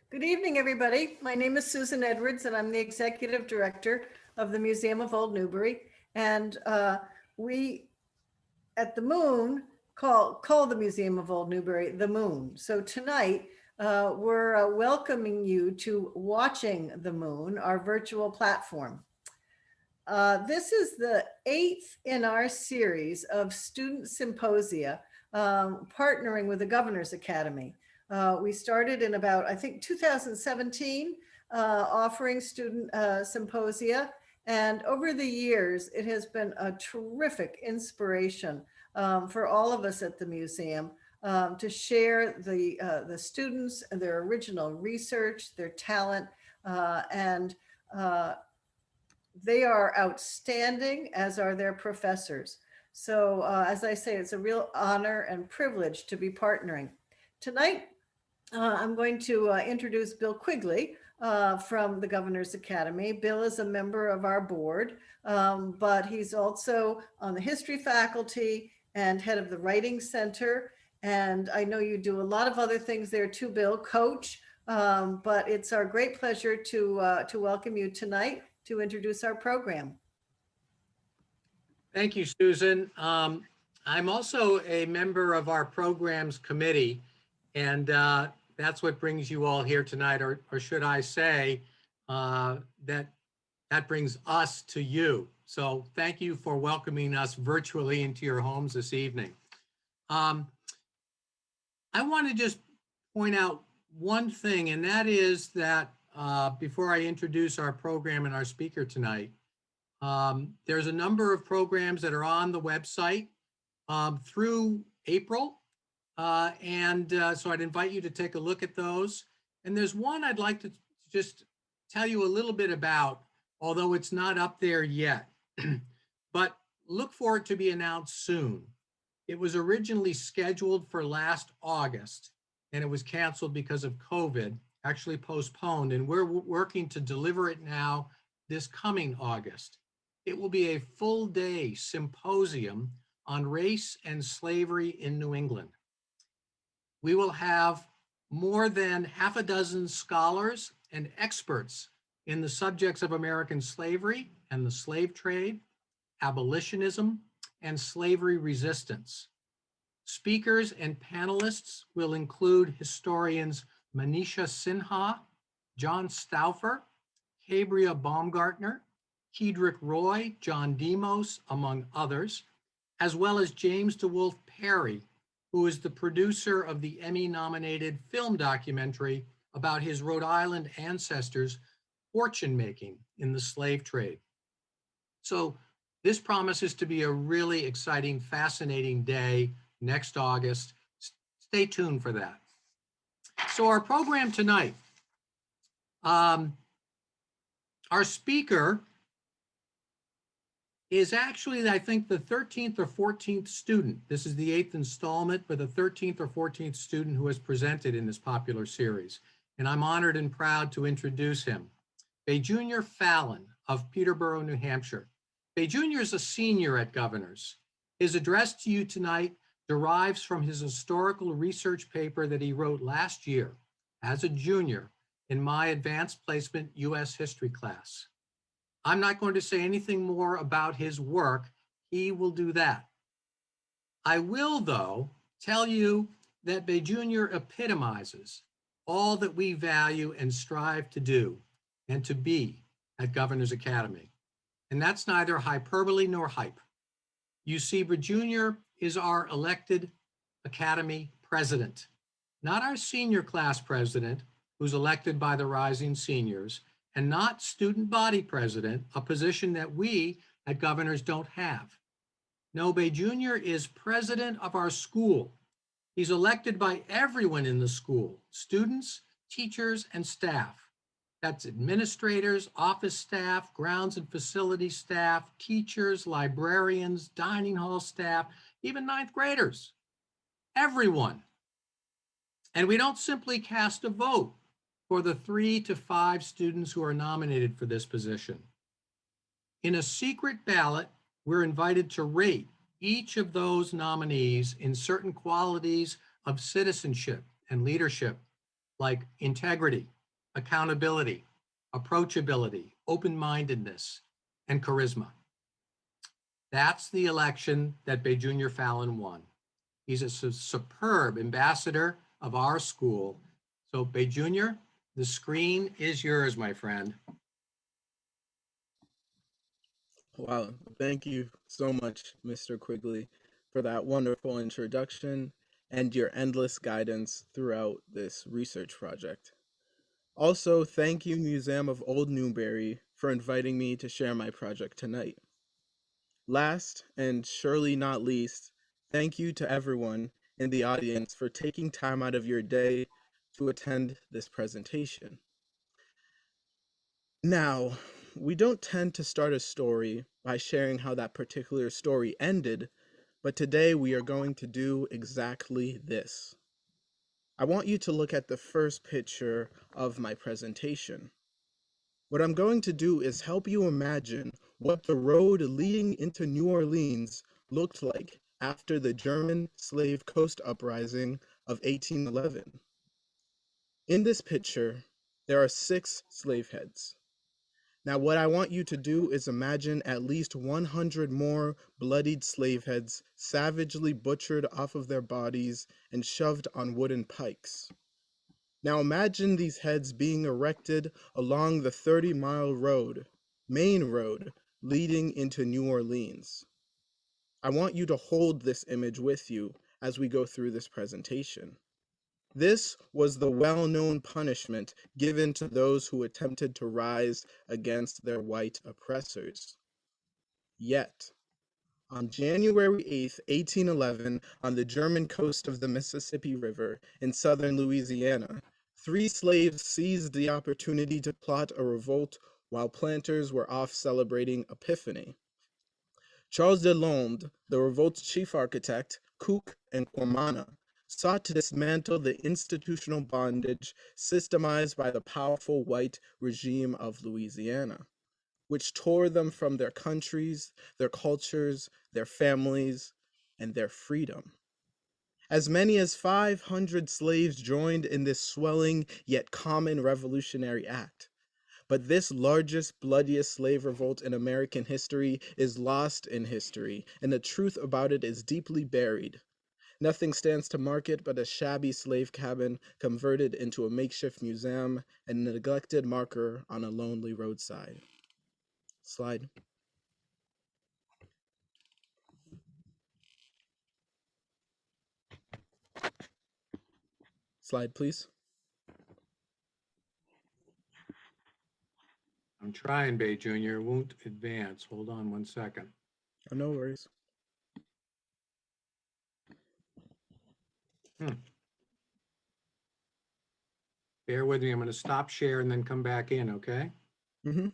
Good evening, everybody. My name is Susan Edwards, and I'm the Executive Director of the Museum of Old Newbury. And we, at the Moon, call the Museum of Old Newbury the Moon. So tonight, we're welcoming you to Watching the Moon, our virtual platform. This is the 8th in our series of student symposia partnering with the Governor's Academy. We started in about, I think, 2017, offering student symposia. And over the years, it has been a terrific inspiration for all of us at the museum to share the students and their original research, their talent, and they are outstanding, as are their professors. So as I say, it's a real honor and privilege to be partnering. Tonight, I'm going to introduce Bill Quigley from the Governor's Academy. Bill is a member of our board, but he's also on the history faculty and head of the Writing Center. And I know you do a lot of other things there too, Bill, coach, but it's our great pleasure to welcome you tonight to introduce our program. Thank you, Susan. I'm also a member of our programs committee, and that's what brings you all here tonight, or should I say, that brings us to you. So thank you for welcoming us virtually into your homes this evening. I want to just point out one thing, and that is that before I introduce our program and our speaker tonight, there's a number of programs that are on the website through April. So I'd invite you to take a look at those. And there's one I'd like to just tell you a little bit about, although it's not up there yet, but look for it to be announced soon. It was originally scheduled for last August, and it was canceled because of COVID, actually postponed, and we're working to deliver it now this coming August. It will be a full-day symposium on race and slavery in New England. We will have more than half a dozen scholars and experts in the subjects of American slavery and the slave trade, abolitionism, and slavery resistance. Speakers and panelists will include historians Manisha Sinha, John Stauffer, Gabriel Baumgartner, Kedrick Roy, John Demos, among others, as well as James DeWolf Perry, who is the producer of the Emmy-nominated film documentary about his Rhode Island ancestors' fortune making in the slave trade. So this promises to be a really exciting, fascinating day next August. Stay tuned for that. So our program tonight, our speaker is actually, I think, the 13th or 14th student. This is the 8th installment, but the 13th or 14th student who has presented in this popular series. And I'm honored and proud to introduce him. Bejunior Fallon of Peterborough, New Hampshire. Bejunior is a senior at Governor's. His address to you tonight derives from his historical research paper that he wrote last year as a junior in my advanced placement U.S. history class. I'm not going to say anything more about his work. He will do that. I will, though, tell you that Bejunior epitomizes all that we value and strive to do and to be at Governor's Academy. And that's neither hyperbole nor hype. You see, Bejunior is our elected Academy president, not our senior class president, who's elected by the rising seniors, and not student body president, a position that we at Governor's don't have. No, Bejunior is president of our school. He's elected by everyone in the school, students, teachers, and staff. That's administrators, office staff, grounds and facility staff, teachers, librarians, dining hall staff, even ninth graders, everyone. And we don't simply cast a vote for the 3 to 5 students who are nominated for this position. In a secret ballot, we're invited to rate each of those nominees in certain qualities of citizenship and leadership, like integrity, accountability, approachability, open-mindedness, and charisma. That's the election that Bejunior Fallon won. He's a superb ambassador of our school. So Bejunior, the screen is yours, my friend. Wow, thank you so much, Mr. Quigley, for that wonderful introduction and your endless guidance throughout this research project. Also, thank you, Museum of Old Newbury, for inviting me to share my project tonight. Last, and surely not least, thank you to everyone in the audience for taking time out of your day to attend this presentation. Now, we don't tend to start a story by sharing how that particular story ended, but today we are going to do exactly this. I want you to look at the first picture of my presentation. What I'm going to do is help you imagine what the road leading into New Orleans looked like after the German slave coast uprising of 1811. In this picture, there are 6 slave heads. Now, what I want you to do is imagine at least 100 more bloodied slave heads savagely butchered off of their bodies and shoved on wooden pikes. Now, imagine these heads being erected along the 30-mile main road, leading into New Orleans. I want you to hold this image with you as we go through this presentation. This was the well-known punishment given to those who attempted to rise against their white oppressors. Yet, on January 8, 1811, on the German coast of the Mississippi River in southern Louisiana, 3 slaves seized the opportunity to plot a revolt while planters were off celebrating Epiphany. Charles Deslondes, the revolt's chief architect, Cook, and Quamana, sought to dismantle the institutional bondage systemized by the powerful white regime of Louisiana, which tore them from their countries, their cultures, their families, and their freedom. As many as 500 slaves joined in this swelling yet common revolutionary act. But this largest, bloodiest slave revolt in American history is lost in history, and the truth about it is deeply buried. Nothing stands to mark it but a shabby slave cabin converted into a makeshift museum and a neglected marker on a lonely roadside. Slide. Slide, please. I'm trying, Bejunior. Won't advance. Hold on one second. Oh, no worries. Bear with me. I'm going to stop share and then come back in, okay? Mm-hmm.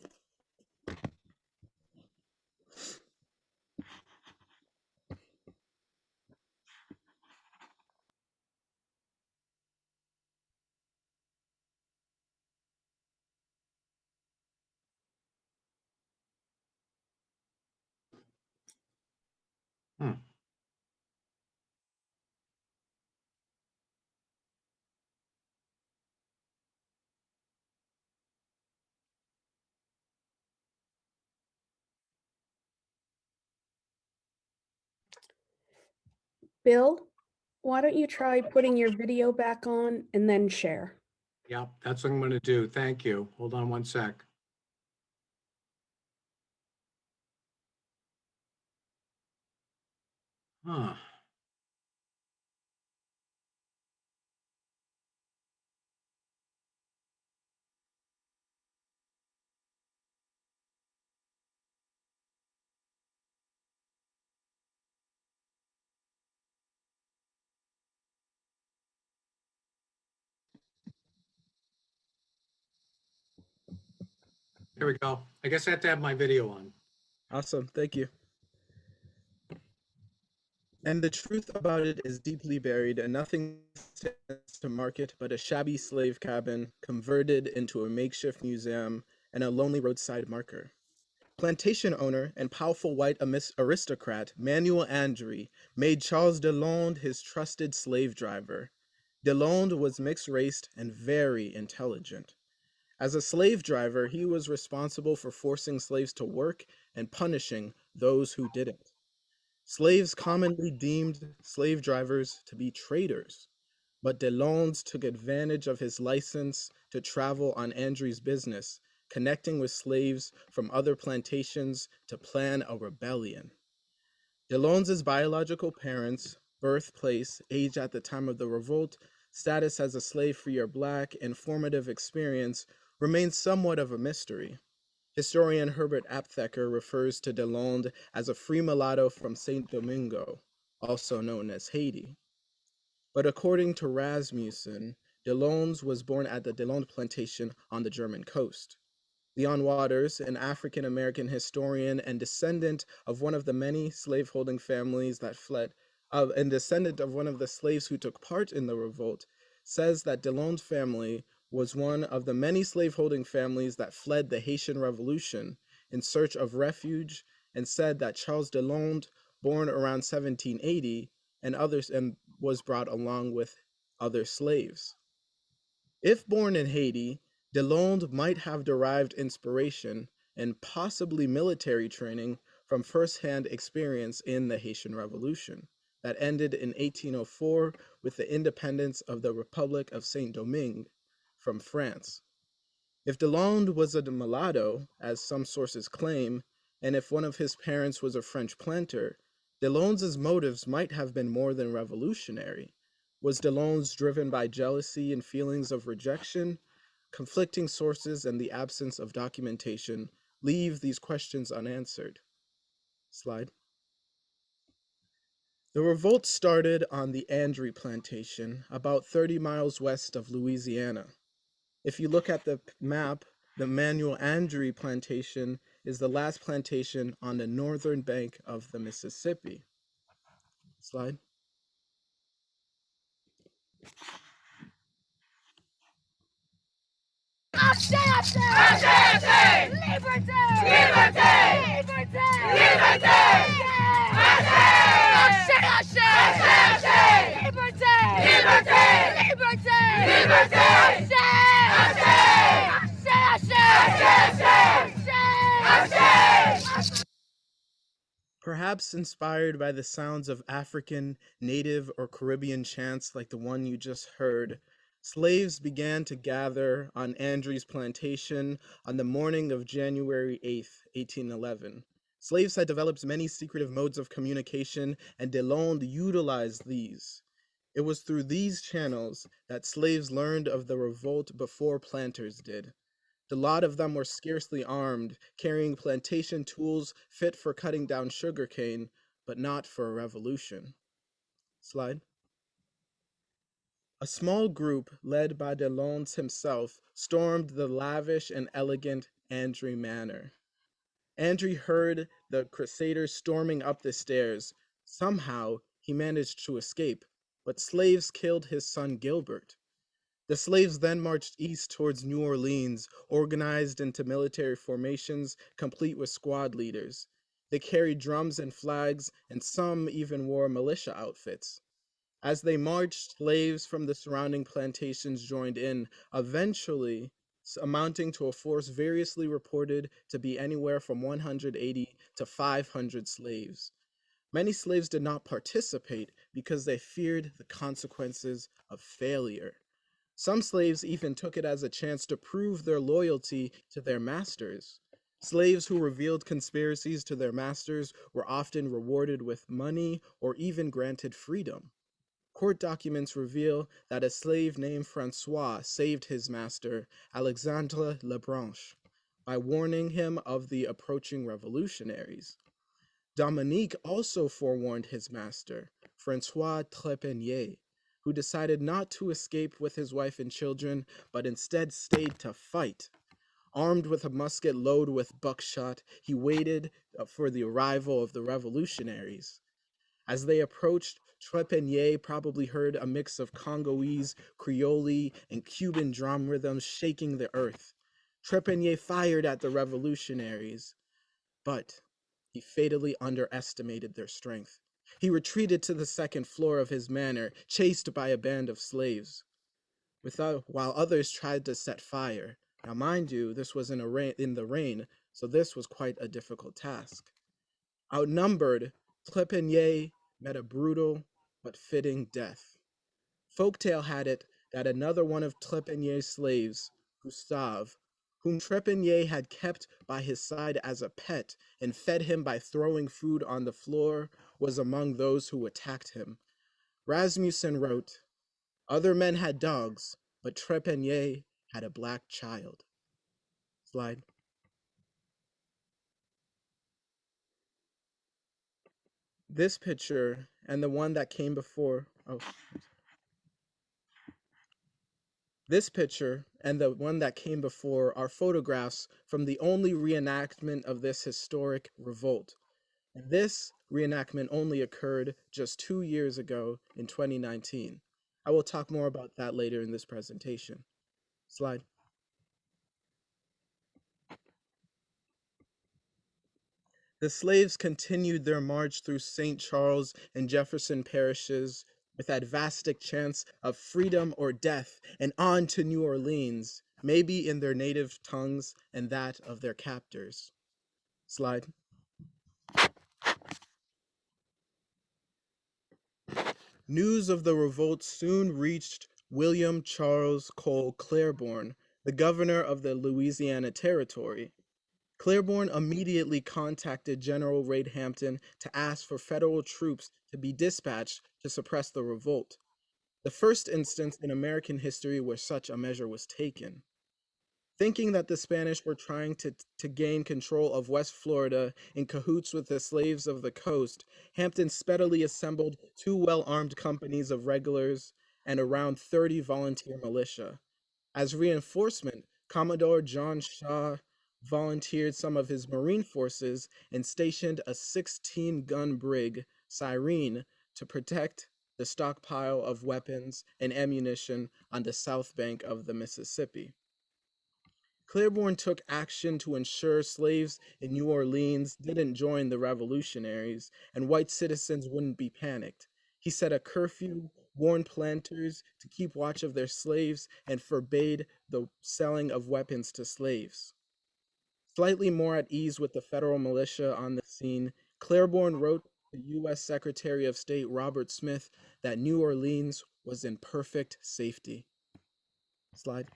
Hmm. Bill, why don't you try putting your video back on and then share? Yep, that's what I'm going to do. Thank you. Hold on one sec. Huh. There we go. I guess I have to have my video on. Awesome, thank you. And the truth about it is deeply buried, and nothing stands to mark it but a shabby slave cabin converted into a makeshift museum and a lonely roadside marker. Plantation owner and powerful white aristocrat Manuel Andry made Charles Deslondes his trusted slave driver. Deslondes was mixed-raced and very intelligent. As a slave driver, he was responsible for forcing slaves to work and punishing those who didn't. Slaves commonly deemed slave drivers to be traitors, but Deslondes took advantage of his license to travel on Andry's business, connecting with slaves from other plantations to plan a rebellion. Deslondes' biological parents, birthplace, age at the time of the revolt, status as a slave free or black, and formative experience remain somewhat of a mystery. Historian Herbert Aptheker refers to Deslondes as a free mulatto from Saint Domingo, also known as Haiti. But according to Rasmussen, Deslondes was born at the Deslondes plantation on the German coast. Leon Waters, an African-American historian and descendant of one of the many slaveholding families that fled, and descendant of one of the slaves who took part in the revolt, says that Deslondes' family was one of the many slaveholding families that fled the Haitian Revolution in search of refuge, and said that Charles Deslondes, born around 1780, and was brought along with other slaves. If born in Haiti, Deslondes might have derived inspiration and possibly military training from first-hand experience in the Haitian Revolution that ended in 1804 with the independence of the Republic of Saint-Domingue from France. If Deslondes was a mulatto, as some sources claim, and if one of his parents was a French planter, Deslondes' motives might have been more than revolutionary. Was Deslondes driven by jealousy and feelings of rejection? Conflicting sources and the absence of documentation leave these questions unanswered. Slide. The revolt started on the Andry plantation, about 30 miles west of Louisiana. If you look at the map, the Manuel Andry plantation is the last plantation on the northern bank of the Mississippi. Slide. Ashe, ashe! Ashe, ashe! Liberté! Liberté! Liberté! Liberté! Ashe! Ashe, ashe! Liberté! Liberté! Liberté! Liberté! Ashe! Ashe! Ashe! Ashe! Perhaps inspired by the sounds of African, native, or Caribbean chants like the one you just heard, slaves began to gather on Andry's plantation on the morning of January 8th, 1811. Slaves had developed many secretive modes of communication, and Deslondes utilized these. It was through these channels that slaves learned of the revolt before planters did. A lot of them were scarcely armed, carrying plantation tools fit for cutting down sugarcane, but not for a revolution. Slide. A small group, led by Deslondes himself, stormed the lavish and elegant Andry Manor. Andry heard the crusaders storming up the stairs. Somehow, he managed to escape, but slaves killed his son Gilbert. The slaves then marched east towards New Orleans, organized into military formations, complete with squad leaders. They carried drums and flags, and some even wore militia outfits. As they marched, slaves from the surrounding plantations joined in, eventually amounting to a force variously reported to be anywhere from 180 to 500 slaves. Many slaves did not participate because they feared the consequences of failure. Some slaves even took it as a chance to prove their loyalty to their masters. Slaves who revealed conspiracies to their masters were often rewarded with money or even granted freedom. Court documents reveal that a slave named Francois saved his master, Alexandre Lebranche, by warning him of the approaching revolutionaries. Dominique also forewarned his master, Francois Trepanier, who decided not to escape with his wife and children, but instead stayed to fight. Armed with a musket loaded with buckshot, he waited for the arrival of the revolutionaries. As they approached, Trepanier probably heard a mix of Congolese, Creole, and Cuban drum rhythms shaking the earth. Trepanier fired at the revolutionaries. But he fatally underestimated their strength. He retreated to the second floor of his manor, chased by a band of slaves, while others tried to set fire. Now, mind you, this was in the rain, so this was quite a difficult task. Outnumbered, Trepanier met a brutal but fitting death. Folktale had it that another one of Trepanier's slaves, Gustave, whom Trepanier had kept by his side as a pet and fed him by throwing food on the floor, was among those who attacked him. Rasmussen wrote, "Other men had dogs, but Trepanier had a black child." Slide. This picture and the one that came before, This picture and the one that came before are photographs from the only reenactment of this historic revolt. And this reenactment only occurred just 2 years ago in 2019. I will talk more about that later in this presentation. Slide. The slaves continued their march through St. Charles and Jefferson parishes with that vastic chance of freedom or death, and on to New Orleans, maybe in their native tongues and that of their captors. Slide. News of the revolt soon reached William Charles Cole Claiborne, the governor of the Louisiana Territory. Claiborne immediately contacted General Wade Hampton to ask for federal troops to be dispatched to suppress the revolt, the first instance in American history where such a measure was taken. Thinking that the Spanish were trying to gain control of West Florida in cahoots with the slaves of the coast, Hampton speedily assembled 2 well-armed companies of regulars and around 30 volunteer militia. As reinforcement, Commodore John Shaw volunteered some of his Marine forces and stationed a 16-gun brig, Cyrene, to protect the stockpile of weapons and ammunition on the south bank of the Mississippi. Claiborne took action to ensure slaves in New Orleans didn't join the revolutionaries and white citizens wouldn't be panicked. He set a curfew, warned planters to keep watch of their slaves, and forbade the selling of weapons to slaves. Slightly more at ease with the federal militia on the scene, Claiborne wrote to U.S. Secretary of State Robert Smith that New Orleans was in perfect safety. Slide.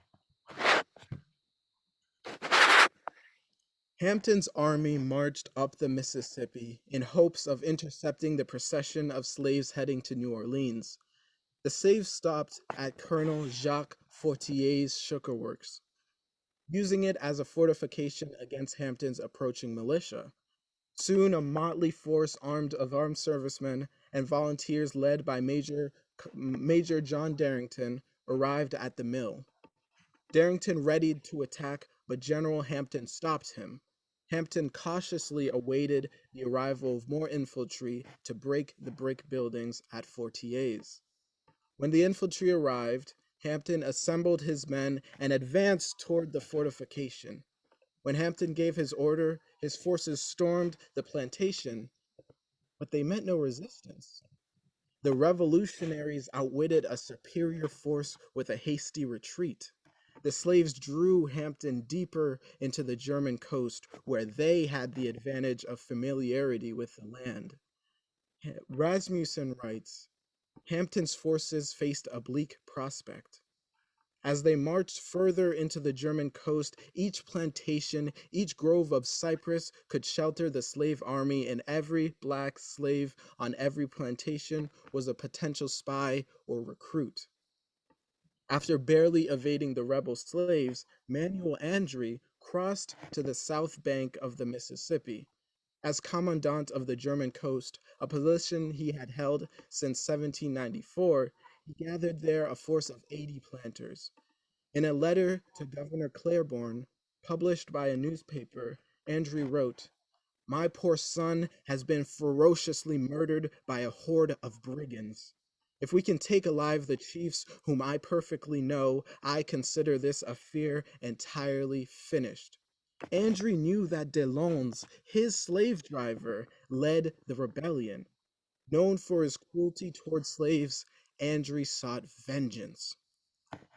Hampton's army marched up the Mississippi in hopes of intercepting the procession of slaves heading to New Orleans. The slaves stopped at Colonel Jacques Fortier's sugar works, using it as a fortification against Hampton's approaching militia. Soon, a motley force armed servicemen and volunteers led by Major John Darrington arrived at the mill. Darrington readied to attack, but General Hampton stopped him. Hampton cautiously awaited the arrival of more infantry to break the brick buildings at Fortier's. When the infantry arrived, Hampton assembled his men and advanced toward the fortification. When Hampton gave his order, his forces stormed the plantation, but they met no resistance. The revolutionaries outwitted a superior force with a hasty retreat. The slaves drew Hampton deeper into the German coast, where they had the advantage of familiarity with the land. Rasmussen writes, Hampton's forces faced a bleak prospect. As they marched further into the German coast, each plantation, each grove of cypress could shelter the slave army, and every black slave on every plantation was a potential spy or recruit. After barely evading the rebel slaves, Manuel Andre crossed to the south bank of the Mississippi. As commandant of the German coast, a position he had held since 1794, he gathered there a force of 80 planters. In a letter to Governor Claiborne, published by a newspaper, Andre wrote, "My poor son has been ferociously murdered by a horde of brigands. If we can take alive the chiefs whom I perfectly know, I consider this affair entirely finished. Andrew knew that Deslondes, his slave driver, led the rebellion. Known for his cruelty toward slaves, Andrew sought vengeance.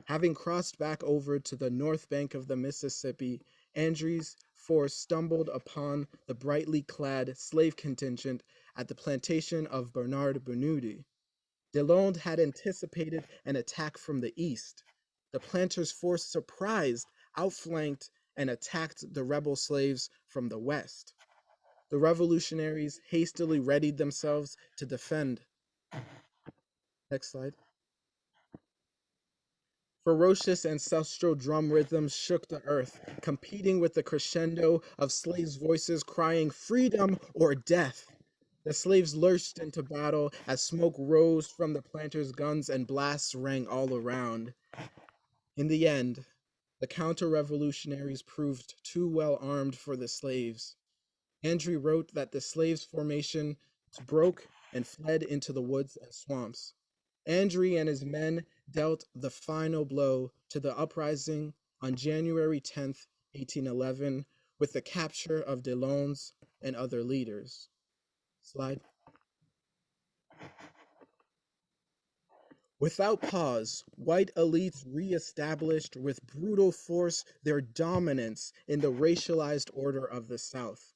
Having crossed back over to the north bank of the Mississippi, Andrew's force stumbled upon the brightly clad slave contingent at the plantation of Bernard Bernoulli. Deslondes had anticipated an attack from the east. The planters' force surprised, outflanked, and attacked the rebel slaves from the west. The revolutionaries hastily readied themselves to defend. Next slide. Ferocious ancestral drum rhythms shook the earth, competing with the crescendo of slaves' voices crying freedom or death. The slaves lurched into battle as smoke rose from the planters' guns and blasts rang all around. In the end, the counter-revolutionaries proved too well armed for the slaves. Andrew wrote that the slaves' formation broke and fled into the woods and swamps. Andrew and his men dealt the final blow to the uprising on January 10th, 1811, with the capture of Deslondes and other leaders. Slide. Without pause, white elites reestablished with brutal force their dominance in the racialized order of the South.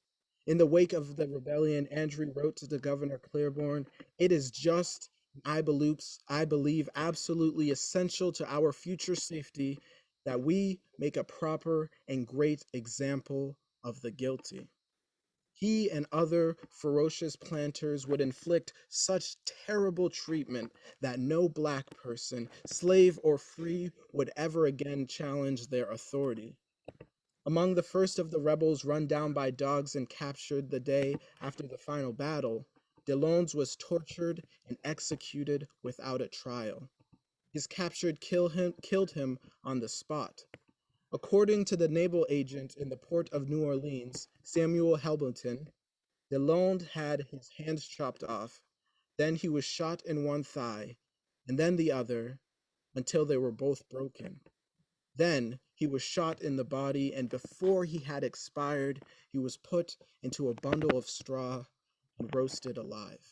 In the wake of the rebellion, Andrew wrote to the Governor Claiborne, "It is just, I believe absolutely essential to our future safety that we make a proper and great example of the guilty." He and other ferocious planters would inflict such terrible treatment that no black person, slave or free, would ever again challenge their authority. Among the first of the rebels run down by dogs and captured the day after the final battle, Deslondes was tortured and executed without a trial. His capture killed him on the spot. According to the naval agent in the port of New Orleans, Samuel Helberton, Deslondes had his hands chopped off, then he was shot in one thigh, and then the other, until they were both broken. Then he was shot in the body, and before he had expired, he was put into a bundle of straw and roasted alive.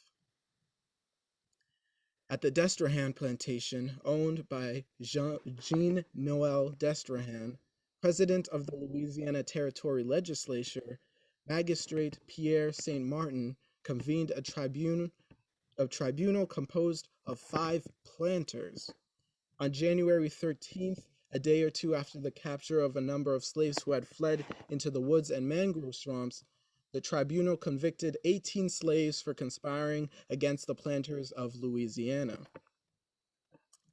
At the Destrehan plantation, owned by Jean Noel Destrehan, president of the Louisiana Territory Legislature, Magistrate Pierre Saint Martin convened a tribunal composed of 5 planters. On January 13th, a day or two after the capture of a number of slaves who had fled into the woods and mangrove swamps, the tribunal convicted 18 slaves for conspiring against the planters of Louisiana.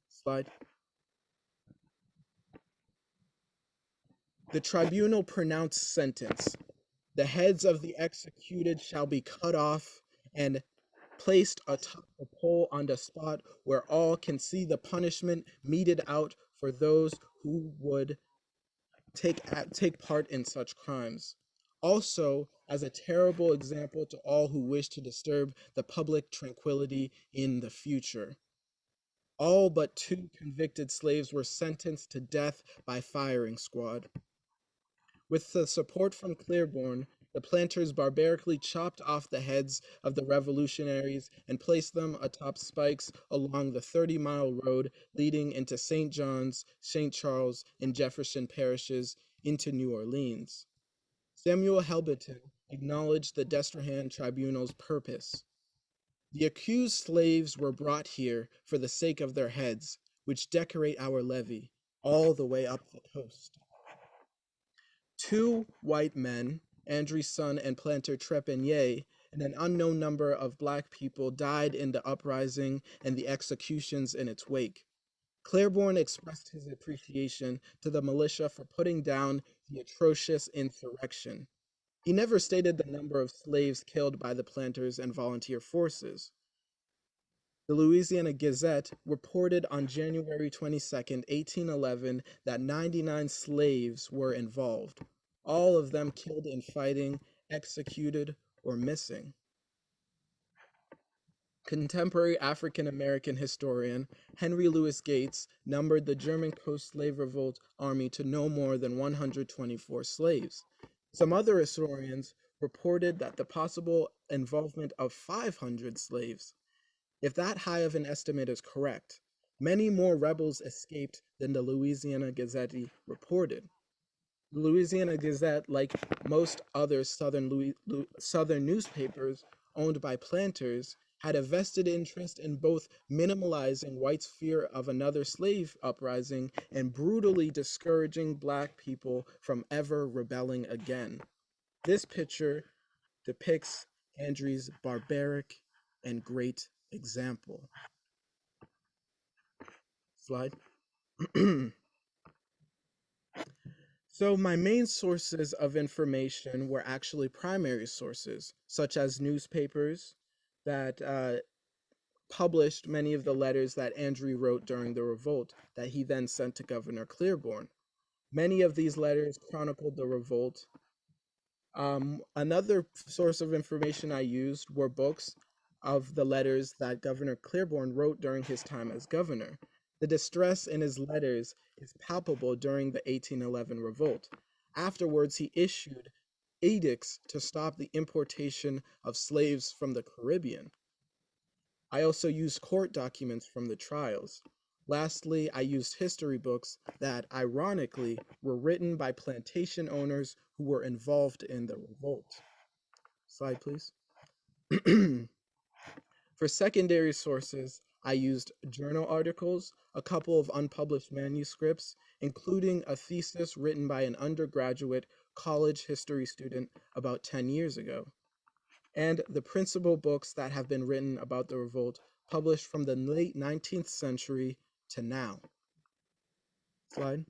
Slide. The tribunal pronounced sentence: the heads of the executed shall be cut off and placed atop the pole on the spot where all can see the punishment meted out for those who would take part in such crimes. Also, as a terrible example to all who wish to disturb the public tranquility in the future. All but 2 convicted slaves were sentenced to death by firing squad. With the support from Claiborne, the planters barbarically chopped off the heads of the revolutionaries and placed them atop spikes along the 30-mile road leading into St. John's, St. Charles, and Jefferson parishes into New Orleans. Samuel Helberton acknowledged the Destrehan Tribunal's purpose. The accused slaves were brought here for the sake of their heads, which decorate our levee, all the way up the coast. 2 white men, Andrew's son and planter Trepanier, and an unknown number of black people died in the uprising and the executions in its wake. Claiborne expressed his appreciation to the militia for putting down the atrocious insurrection. He never stated the number of slaves killed by the planters and volunteer forces. The Louisiana Gazette reported on January 22, 1811, that 99 slaves were involved, all of them killed in fighting, executed, or missing. Contemporary African-American historian Henry Louis Gates numbered the German post-slave revolt army to no more than 124 slaves. Some other historians reported that the possible involvement of 500 slaves. If that high of an estimate is correct, many more rebels escaped than the Louisiana Gazette reported. The Louisiana Gazette, like most other southern newspapers owned by planters, had a vested interest in both minimalizing whites' fear of another slave uprising and brutally discouraging black people from ever rebelling again. This picture depicts Andrew's barbaric and great example. Slide. So my main sources of information were actually primary sources, such as newspapers that published many of the letters that Andrew wrote during the revolt that he then sent to Governor Claiborne. Many of these letters chronicled the revolt. Another source of information I used were books of the letters that Governor Claiborne wrote during his time as governor. The distress in his letters is palpable during the 1811 revolt. Afterwards, he issued edicts to stop the importation of slaves from the Caribbean. I also used court documents from the trials. Lastly, I used history books that, ironically, were written by plantation owners who were involved in the revolt. Slide, please. For secondary sources, I used journal articles, a couple of unpublished manuscripts, including a thesis written by an undergraduate college history student about 10 years ago, and the principal books that have been written about the revolt published from the late 19th century to now. Slide.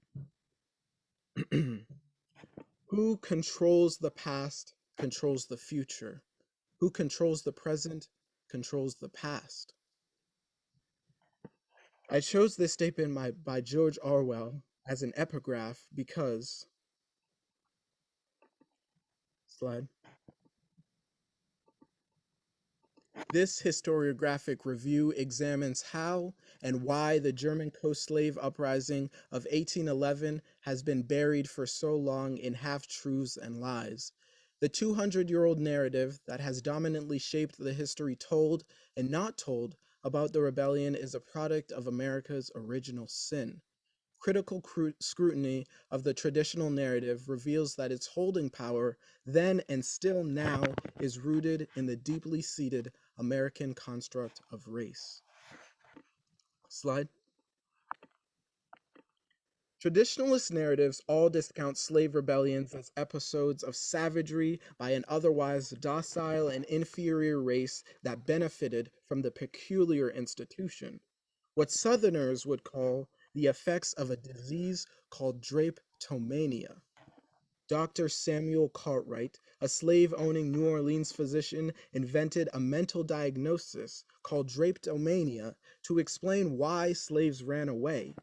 Who controls the past controls the future. Who controls the present controls the past. I chose this statement by George Orwell as an epigraph because, slide, this historiographic review examines how and why the German coast slave uprising of 1811 has been buried for so long in half-truths and lies. The 200-year-old narrative that has dominantly shaped the history told and not told about the rebellion is a product of America's original sin. Critical scrutiny of the traditional narrative reveals that its holding power then and still now is rooted in the deeply seated American construct of race. Slide. Traditionalist narratives all discount slave rebellions as episodes of savagery by an otherwise docile and inferior race that benefited from the peculiar institution, what Southerners would call the effects of a disease called drapetomania. Dr. Samuel Cartwright, a slave-owning New Orleans physician, invented a mental diagnosis called drapetomania to explain why slaves ran away.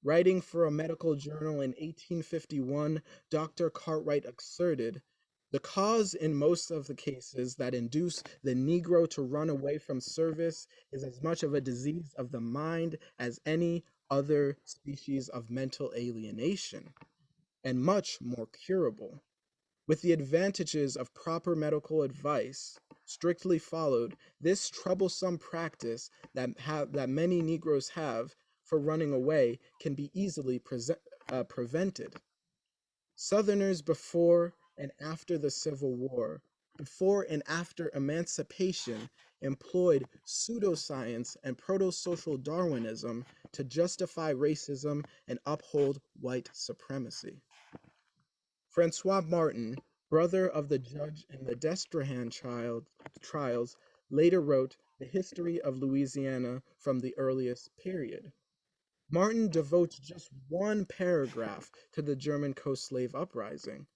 Writing for a medical journal in 1851, Dr. Cartwright asserted, "The cause in most of the cases that induce the Negro to run away from service is as much of a disease of the mind as any other species of mental alienation, and much more curable. With the advantages of proper medical advice strictly followed, this troublesome practice that many Negroes have for running away can be easily prevented." Southerners before and after the Civil War, before and after emancipation, employed pseudoscience and proto-social Darwinism to justify racism and uphold white supremacy. Francois Martin, brother of the judge in the Deslondes trials, later wrote The History of Louisiana from the Earliest Period. Martin devotes just one paragraph to the German coast slave uprising,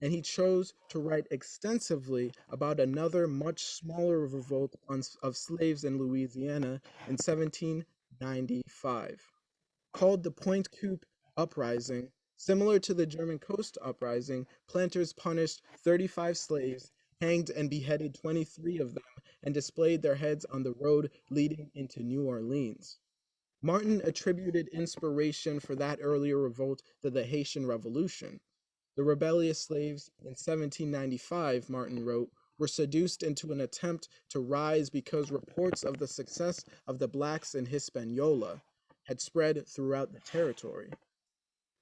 and he chose to write extensively about another much smaller revolt of slaves in Louisiana in 1795. Called the Point Coup uprising, similar to the German coast uprising, planters punished 35 slaves, hanged and beheaded 23 of them, and displayed their heads on the road leading into New Orleans. Martin attributed inspiration for that earlier revolt to the Haitian Revolution. The rebellious slaves in 1795, Martin wrote, were seduced into an attempt to rise because reports of the success of the blacks in Hispaniola had spread throughout the territory.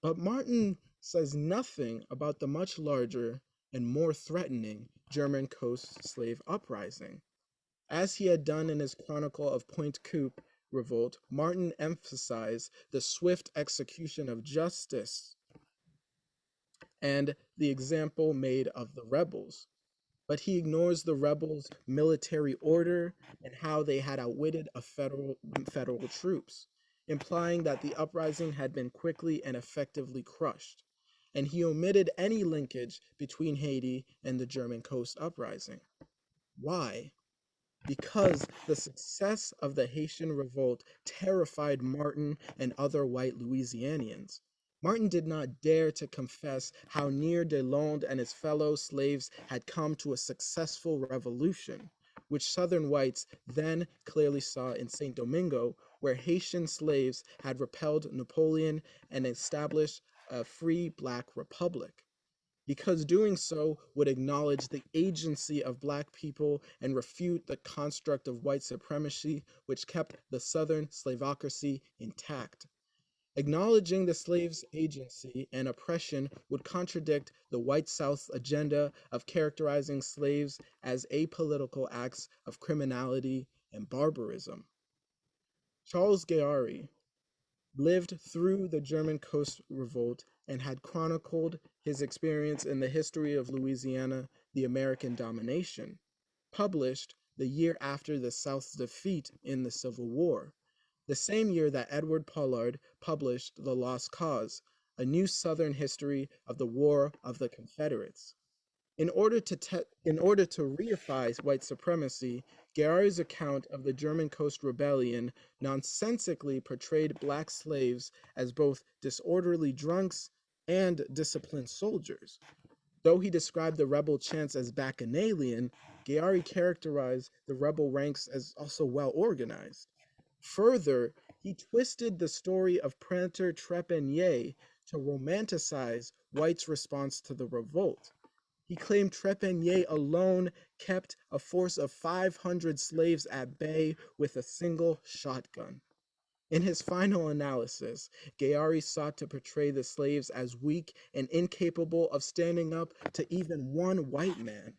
But Martin says nothing about the much larger and more threatening German coast slave uprising. As he had done in his chronicle of Point Coupe revolt, Martin emphasized the swift execution of justice and the example made of the rebels. But he ignores the rebels' military order and how they had outwitted federal troops, implying that the uprising had been quickly and effectively crushed. And he omitted any linkage between Haiti and the German coast uprising. Why? Because the success of the Haitian revolt terrified Martin and other white Louisianians. Martin did not dare to confess how near Deslondes and his fellow slaves had come to a successful revolution, which Southern whites then clearly saw in Saint Domingo, where Haitian slaves had repelled Napoleon and established a free Black republic, because doing so would acknowledge the agency of Black people and refute the construct of white supremacy which kept the Southern slavocracy intact. Acknowledging the slaves' agency and oppression would contradict the white South's agenda of characterizing slaves as apolitical acts of criminality and barbarism. Charles Gayari lived through the German Coast Revolt and had chronicled his experience in the History of Louisiana, the American Domination, published the year after the South's defeat in the Civil War, the same year that Edward Pollard published The Lost Cause, a new Southern history of the War of the Confederates. In order to reify white supremacy, Gayari's account of the German Coast Rebellion nonsensically portrayed Black slaves as both disorderly drunks and disciplined soldiers. Though he described the rebel chants as bacchanalian, Gayari characterized the rebel ranks as also well organized. Further, he twisted the story of Printer Trepanier to romanticize whites' response to the revolt. He claimed Trepanier alone kept a force of 500 slaves at bay with a single shotgun. In his final analysis, Gayari sought to portray the slaves as weak and incapable of standing up to even one white man.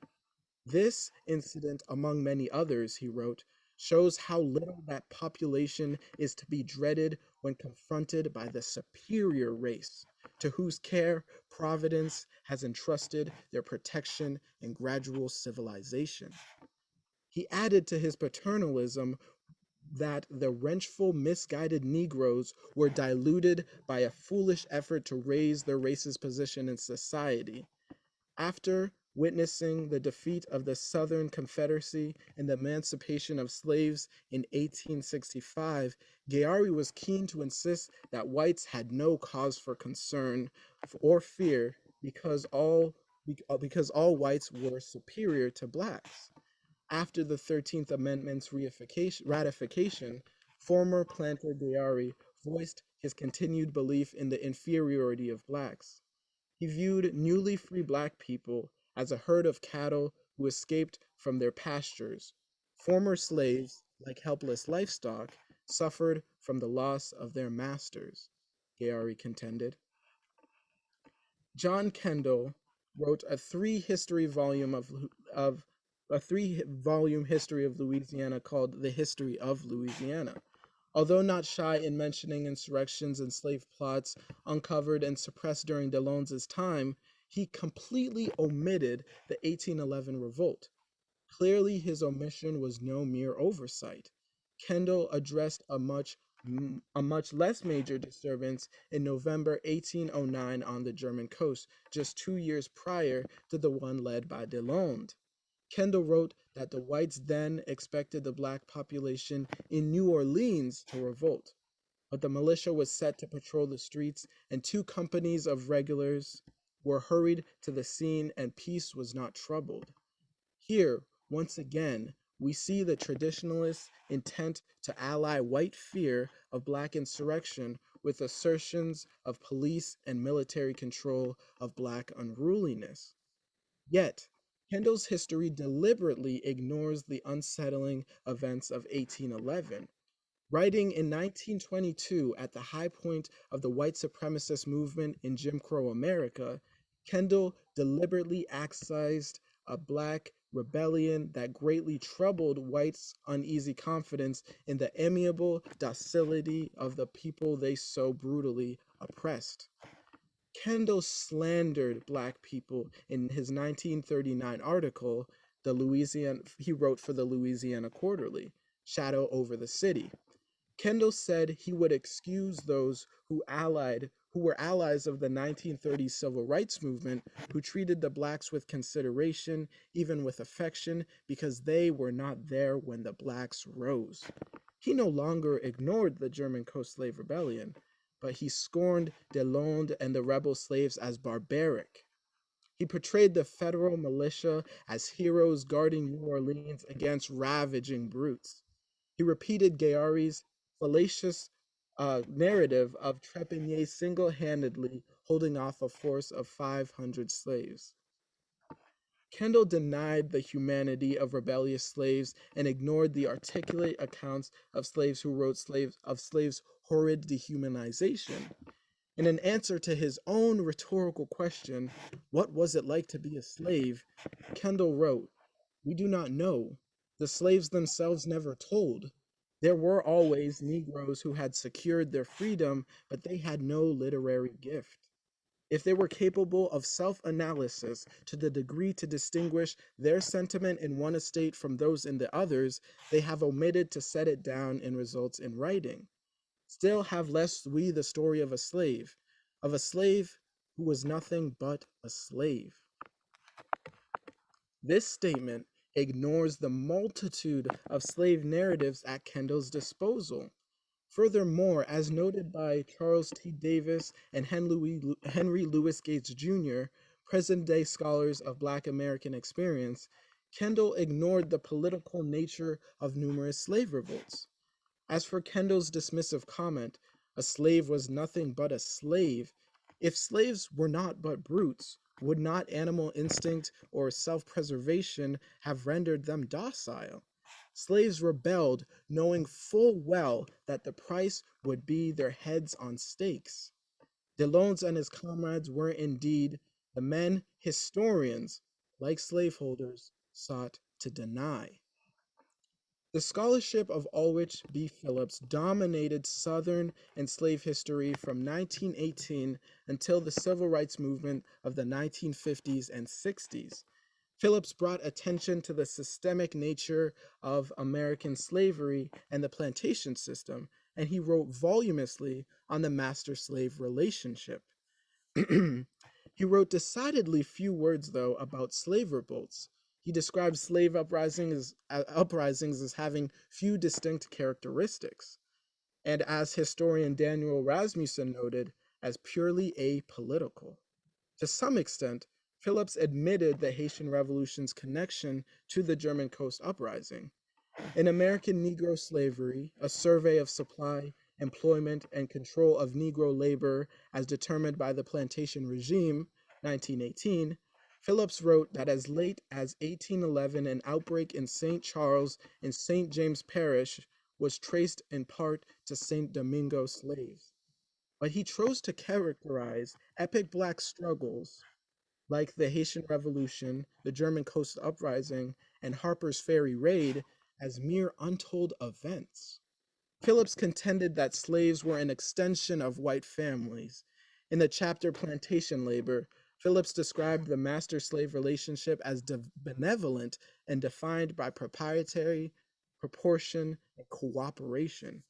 This incident, among many others, he wrote, shows how little that population is to be dreaded when confronted by the superior race, to whose care Providence has entrusted their protection and gradual civilization. He added to his paternalism that the revengeful, misguided Negroes were diluted by a foolish effort to raise their race's position in society. After witnessing the defeat of the Southern Confederacy and the emancipation of slaves in 1865, Gayari was keen to insist that whites had no cause for concern or fear because all whites were superior to Blacks. After the 13th Amendment's ratification, former planter Gayari voiced his continued belief in the inferiority of Blacks. He viewed newly free Black people as a herd of cattle who escaped from their pastures. Former slaves, like helpless livestock, suffered from the loss of their masters, Gayari contended. John Kendall wrote a three-volume history of Louisiana called The History of Louisiana. Although not shy in mentioning insurrections and slave plots uncovered and suppressed during Deslondes' time, he completely omitted the 1811 revolt. Clearly, his omission was no mere oversight. Kendall addressed a much less major disturbance in November 1809 on the German coast, just 2 years prior to the one led by Deslondes. Kendall wrote that the whites then expected the Black population in New Orleans to revolt, but the militia was set to patrol the streets and 2 companies of regulars were hurried to the scene and peace was not troubled. Here, once again, we see the traditionalists' intent to ally white fear of Black insurrection with assertions of police and military control of Black unruliness. Yet, Kendall's history deliberately ignores the unsettling events of 1811. Writing in 1922 at the high point of the white supremacist movement in Jim Crow America, Kendall deliberately excised a Black rebellion that greatly troubled whites' uneasy confidence in the amiable docility of the people they so brutally oppressed. Kendall slandered Black people in his 1939 article, he wrote for the Louisiana Quarterly, Shadow Over the City. Kendall said he would excuse those who were allies of the 1930s civil rights movement, who treated the Blacks with consideration, even with affection, because they were not there when the Blacks rose. He no longer ignored the German Coast Slave Rebellion, but he scorned Deslondes and the rebel slaves as barbaric. He portrayed the federal militia as heroes guarding New Orleans against ravaging brutes. He repeated Gayari's fallacious narrative of Trepigny single-handedly holding off a force of 500 slaves. Kendall denied the humanity of rebellious slaves and ignored the articulate accounts of slaves who wrote of slaves' horrid dehumanization. In an answer to his own rhetorical question, what was it like to be a slave, Kendall wrote, "We do not know. The slaves themselves never told. There were always Negroes who had secured their freedom, but they had no literary gift. If they were capable of self-analysis to the degree to distinguish their sentiment in one estate from those in the others, they have omitted to set it down in results in writing. Still have less we the story of a slave who was nothing but a slave." This statement ignores the multitude of slave narratives at Kendall's disposal. Furthermore, as noted by Charles T. Davis and Henry Louis Gates Jr., present-day scholars of Black American experience, Kendall ignored the political nature of numerous slave revolts. As for Kendall's dismissive comment, a slave was nothing but a slave, if slaves were not but brutes, would not animal instinct or self-preservation have rendered them docile? Slaves rebelled, knowing full well that the price would be their heads on stakes. Deslondes and his comrades were indeed the men historians, like slaveholders, sought to deny. The scholarship of Ulrich B. Phillips dominated Southern enslaved history from 1918 until the civil rights movement of the 1950s and 60s. Phillips brought attention to the systemic nature of American slavery and the plantation system, and he wrote voluminously on the master-slave relationship. He wrote decidedly few words, though, about slave revolts. He described slave uprisings as having few distinct characteristics, and as historian Daniel Rasmussen noted, as purely apolitical. To some extent, Phillips admitted the Haitian Revolution's connection to the German Coast Uprising. In American Negro Slavery, a survey of supply, employment, and control of Negro labor as determined by the plantation regime, 1918, Phillips wrote that as late as 1811, an outbreak in St. Charles in St. James Parish was traced in part to St. Domingo slaves. But he chose to characterize epic Black struggles like the Haitian Revolution, the German Coast Uprising, and Harper's Ferry Raid as mere untold events. Phillips contended that slaves were an extension of white families. In the chapter Plantation Labor, Phillips described the master-slave relationship as benevolent and defined by proprietary, proportion, and cooperation.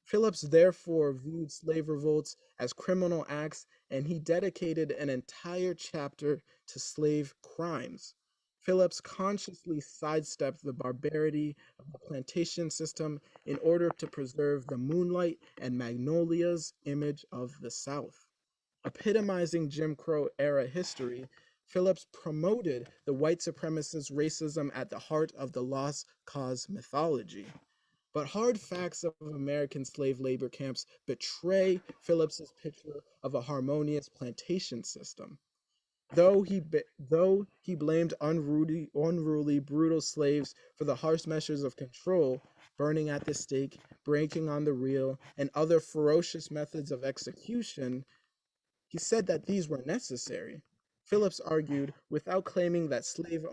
Phillips therefore viewed slave revolts as criminal acts, and he dedicated an entire chapter to slave crimes. Phillips consciously sidestepped the barbarity of the plantation system in order to preserve the moonlight and magnolias image of the South. Epitomizing Jim Crow era history, Phillips promoted the white supremacist racism at the heart of the Lost Cause mythology. But hard facts of American slave labor camps betray Phillips's picture of a harmonious plantation system. Though he blamed unruly, brutal slaves for the harsh measures of control, burning at the stake, breaking on the reel, and other ferocious methods of execution, he said that these were necessary. Phillips argued claiming that slave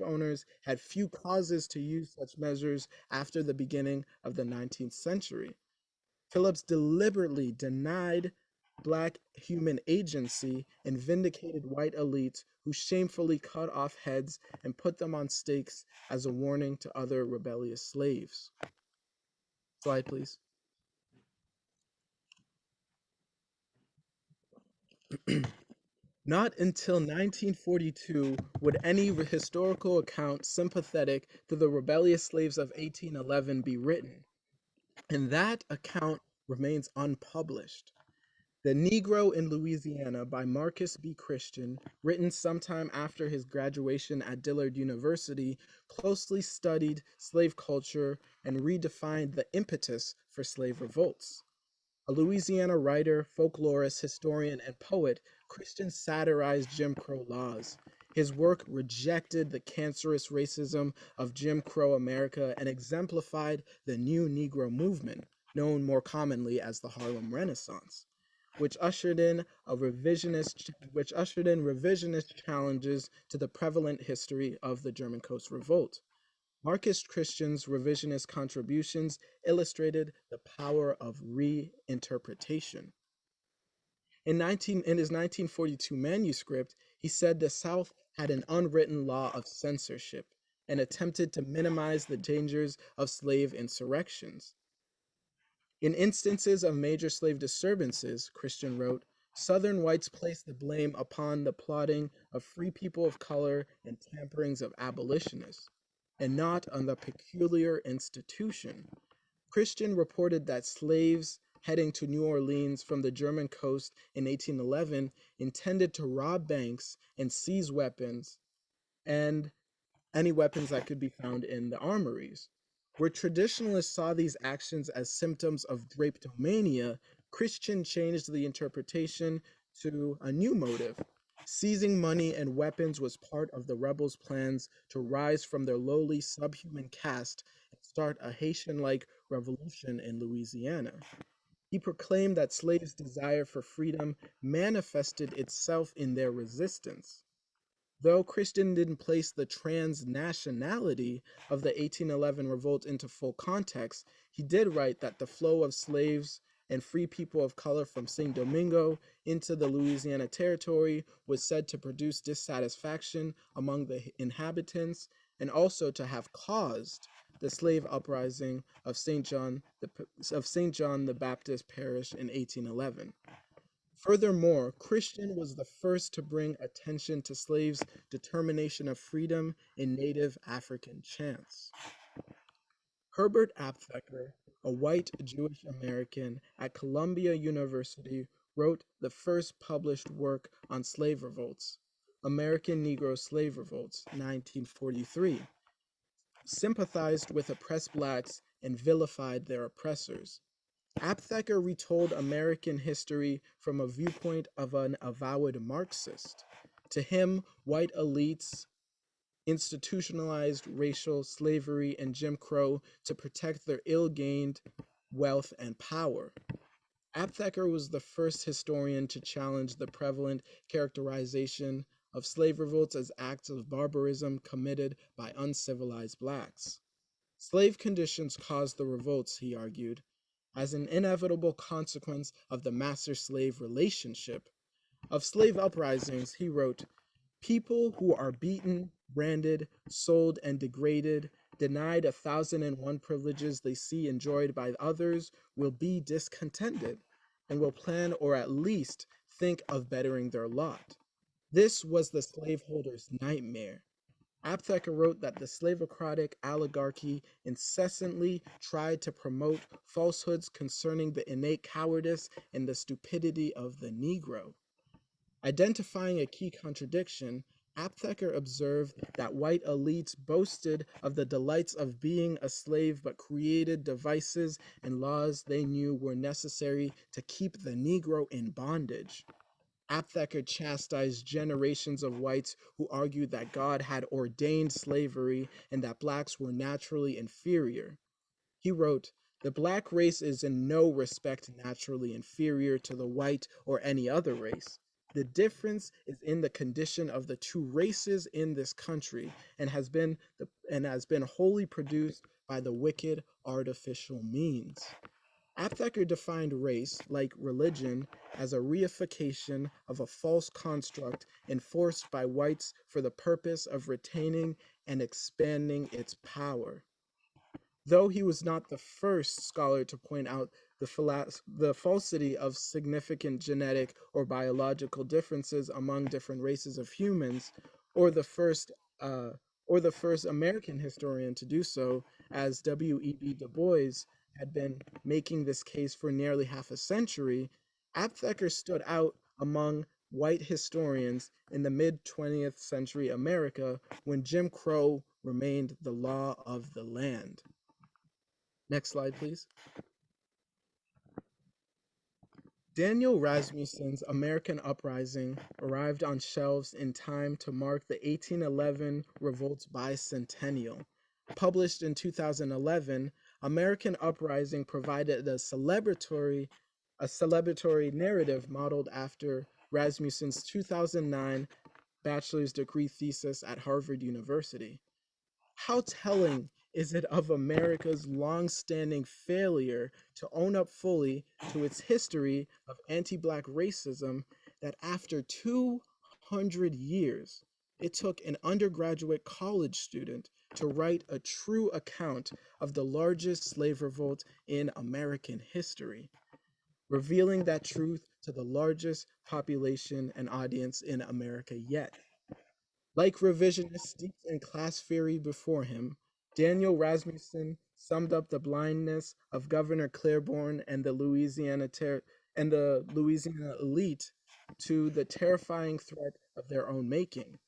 owners had few causes to use such measures after the beginning of the 19th century. Phillips deliberately denied Black human agency and vindicated white elites who shamefully cut off heads and put them on stakes as a warning to other rebellious slaves. Slide, please. Not until 1942 would any historical account sympathetic to the rebellious slaves of 1811 be written, and that account remains unpublished. The Negro in Louisiana by Marcus B. Christian, written sometime after his graduation at Dillard University, closely studied slave culture and redefined the impetus for slave revolts. A Louisiana writer, folklorist, historian, and poet, Christian satirized Jim Crow laws. His work rejected the cancerous racism of Jim Crow America and exemplified the new Negro movement, known more commonly as the Harlem Renaissance, which ushered in revisionist challenges to the prevalent history of the German Coast Revolt. Marxist Christian's revisionist contributions illustrated the power of reinterpretation. In his 1942 manuscript, he said the South had an unwritten law of censorship and attempted to minimize the dangers of slave insurrections. In instances of major slave disturbances, Christian wrote, Southern whites placed the blame upon the plotting of free people of color and tamperings of abolitionists, and not on the peculiar institution. Christian reported that slaves heading to New Orleans from the German coast in 1811 intended to rob banks and seize weapons and any weapons that could be found in the armories. Where traditionalists saw these actions as symptoms of drapetomania, Christian changed the interpretation to a new motive. Seizing money and weapons was part of the rebels' plans to rise from their lowly subhuman caste and start a Haitian-like revolution in Louisiana. He proclaimed that slaves' desire for freedom manifested itself in their resistance. Though Christian didn't place the transnationality of the 1811 revolt into full context, he did write that the flow of slaves and free people of color from St. Domingo into the Louisiana Territory was said to produce dissatisfaction among the inhabitants and also to have caused the slave uprising of St. John the Baptist Parish in 1811. Furthermore, Christian was the first to bring attention to slaves' determination of freedom in native African chants. Herbert Aptheker, a white Jewish American at Columbia University, wrote the first published work on slave revolts, American Negro Slave Revolts, 1943, sympathized with oppressed blacks and vilified their oppressors. Aptheker retold American history from a viewpoint of an avowed Marxist. To him, white elites institutionalized racial slavery and Jim Crow to protect their ill-gained wealth and power. Aptheker was the first historian to challenge the prevalent characterization of slave revolts as acts of barbarism committed by uncivilized blacks. Slave conditions caused the revolts, he argued, as an inevitable consequence of the master-slave relationship. Of slave uprisings, he wrote, people who are beaten, branded, sold, and degraded, denied 1,001 privileges they see enjoyed by others, will be discontented and will plan or at least think of bettering their lot. This was the slaveholder's nightmare. Aptheker wrote that the slavocratic oligarchy incessantly tried to promote falsehoods concerning the innate cowardice and the stupidity of the Negro. Identifying a key contradiction, Aptheker observed that white elites boasted of the delights of being a slave but created devices and laws they knew were necessary to keep the Negro in bondage. Aptheker chastised generations of whites who argued that God had ordained slavery and that blacks were naturally inferior. He wrote, "The black race is in no respect naturally inferior to the white or any other race. The difference is in the condition of the two races in this country and has been wholly produced by the wicked artificial means." Aptheker defined race, like religion, as a reification of a false construct enforced by whites for the purpose of retaining and expanding its power. Though he was not the first scholar to point out the falsity of significant genetic or biological differences among different races of humans, or the first American historian to do so, as W.E.B. Du Bois had been making this case for nearly half a century, Aptheker stood out among white historians in the mid-20th century America when Jim Crow remained the law of the land. Next slide, please. Daniel Rasmussen's American Uprising arrived on shelves in time to mark the 1811 revolt's bicentennial. Published in 2011, American Uprising provided a celebratory narrative modeled after Rasmussen's 2009 bachelor's degree thesis at Harvard University. How telling is it of America's long-standing failure to own up fully to its history of anti-black racism that after 200 years, it took an undergraduate college student to write a true account of the largest slave revolt in American history, revealing that truth to the largest population and audience in America yet. Like revisionists steeped in class theory before him, Daniel Rasmussen summed up the blindness of Governor Claiborne and the Louisiana elite to the terrifying threat of their own making.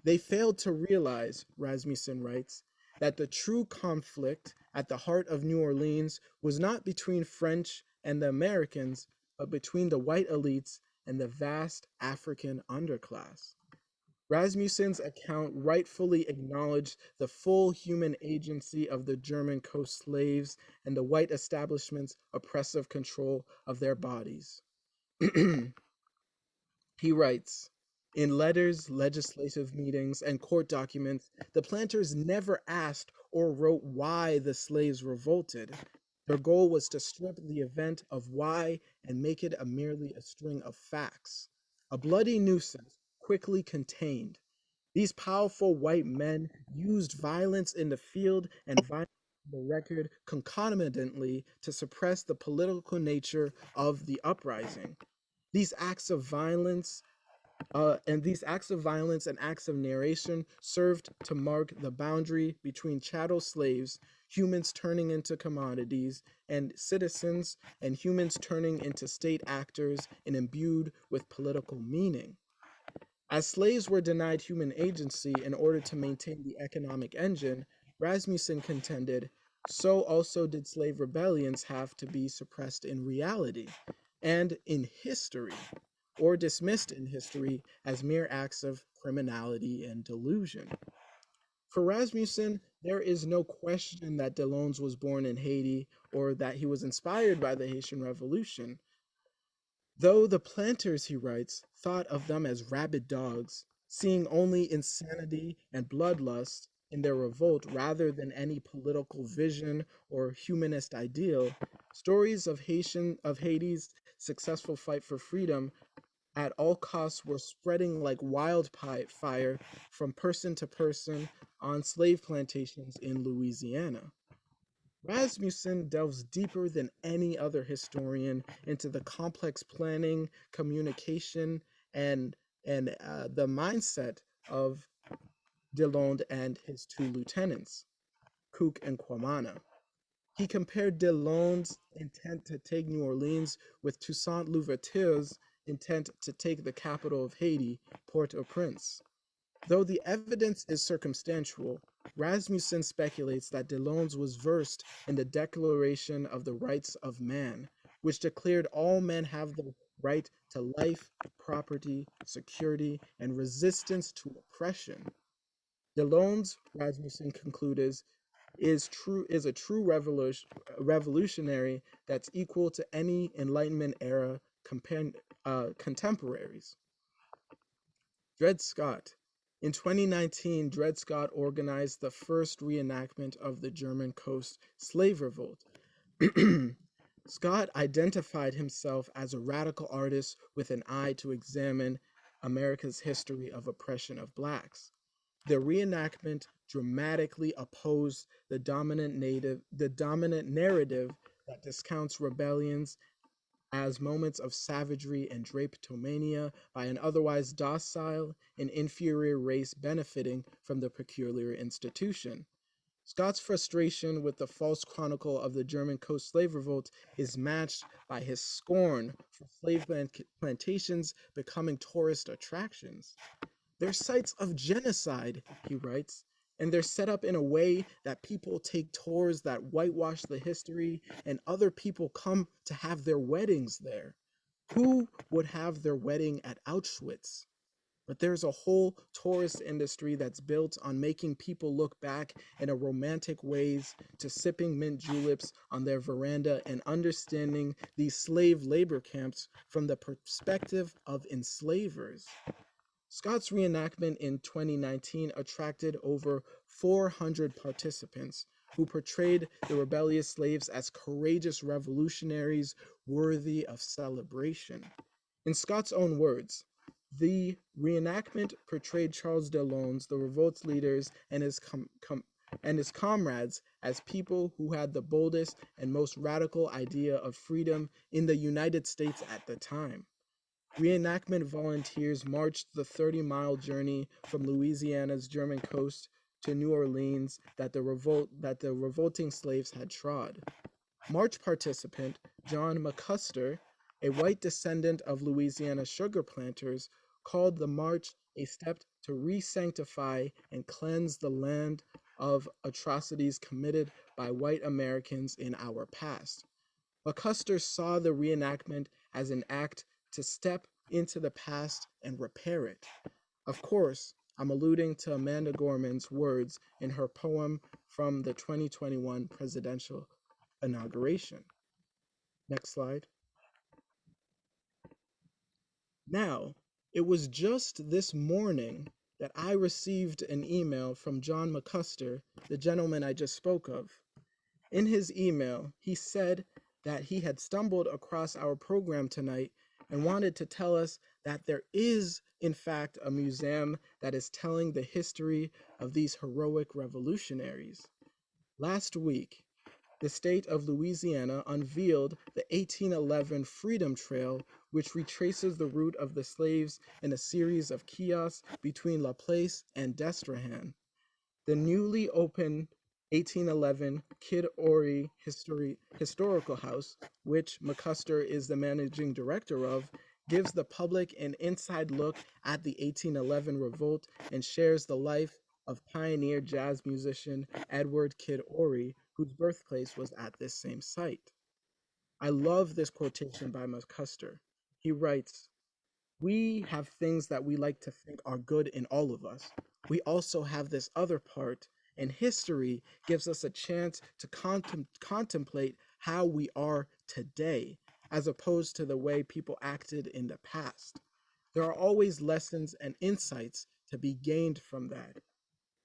They failed to realize, Rasmussen writes, that the true conflict at the heart of New Orleans was not between French and the Americans, but between the white elites and the vast African underclass. Rasmussen's account rightfully acknowledged the full human agency of the German coast slaves and the white establishment's oppressive control of their bodies. He writes, "In letters, legislative meetings, and court documents, the planters never asked or wrote why the slaves revolted. Their goal was to strip the event of why and make it merely a string of facts, a bloody nuisance quickly contained. These powerful white men used violence in the field and violence on the record concomitantly to suppress the political nature of the uprising. These acts of violence and acts of narration served to mark the boundary between chattel slaves, humans turning into commodities, and citizens, and humans turning into state actors and imbued with political meaning. As slaves were denied human agency in order to maintain the economic engine, Rasmussen contended, so also did slave rebellions have to be suppressed in reality and in history, or dismissed in history as mere acts of criminality and delusion. For Rasmussen, there is no question that Deslondes was born in Haiti or that he was inspired by the Haitian Revolution. Though the planters, he writes, thought of them as rabid dogs, seeing only insanity and bloodlust in their revolt rather than any political vision or humanist ideal, stories of Haiti's successful fight for freedom at all costs were spreading like wildfire from person to person on slave plantations in Louisiana. Rasmussen delves deeper than any other historian into the complex planning, communication, and the mindset of Deslondes and his two lieutenants, Cook and Quamana. He compared Deslondes' intent to take New Orleans with Toussaint Louverture's intent to take the capital of Haiti, Port-au-Prince. Though the evidence is circumstantial, Rasmussen speculates that Deslondes was versed in the Declaration of the Rights of Man, which declared all men have the right to life, property, security, and resistance to oppression. Deslondes, Rasmussen concludes, is a true revolutionary that's equal to any Enlightenment era contemporaries. Dred Scott. In 2019, Dred Scott organized the first reenactment of the German coast slave revolt. Scott identified himself as a radical artist with an eye to examine America's history of oppression of blacks. The reenactment dramatically opposed the dominant narrative that discounts rebellions as moments of savagery and drapetomania by an otherwise docile and inferior race benefiting from the peculiar institution. Scott's frustration with the false chronicle of the German coast slave revolt is matched by his scorn for slave plantations becoming tourist attractions. They're sites of genocide, he writes, and they're set up in a way that people take tours that whitewash the history and other people come to have their weddings there. Who would have their wedding at Auschwitz? But there's a whole tourist industry that's built on making people look back in a romantic ways to sipping mint juleps on their veranda and understanding these slave labor camps from the perspective of enslavers. Scott's reenactment in 2019 attracted over 400 participants who portrayed the rebellious slaves as courageous revolutionaries worthy of celebration. In Scott's own words, the reenactment portrayed Charles Deslondes, the revolt's leaders, and his comrades as people who had the boldest and most radical idea of freedom in the United States at the time. Reenactment volunteers marched the 30-mile journey from Louisiana's German coast to New Orleans that the revolting slaves had trod. March participant John McCusker, a white descendant of Louisiana sugar planters, called the march a step to re-sanctify and cleanse the land of atrocities committed by white Americans in our past. McCusker saw the reenactment as an act to step into the past and repair it. Of course, I'm alluding to Amanda Gorman's words in her poem from the 2021 presidential inauguration. Next slide. Now, it was just this morning that I received an email from John McCusker, the gentleman I just spoke of. In his email, he said that he had stumbled across our program tonight and wanted to tell us that there is, in fact, a museum that is telling the history of these heroic revolutionaries. Last week, the state of Louisiana unveiled the 1811 Freedom Trail, which retraces the route of the slaves in a series of kiosks between La Place and Destrehan. The newly opened 1811 Kid Ory Historical House, which McCusker is the managing director of, gives the public an inside look at the 1811 revolt and shares the life of pioneer jazz musician Edward Kid Ory, whose birthplace was at this same site. I love this quotation by McCusker. He writes, "We have things that we like to think are good in all of us. We also have this other part, and history gives us a chance to contemplate how we are today, as opposed to the way people acted in the past. There are always lessons and insights to be gained from that."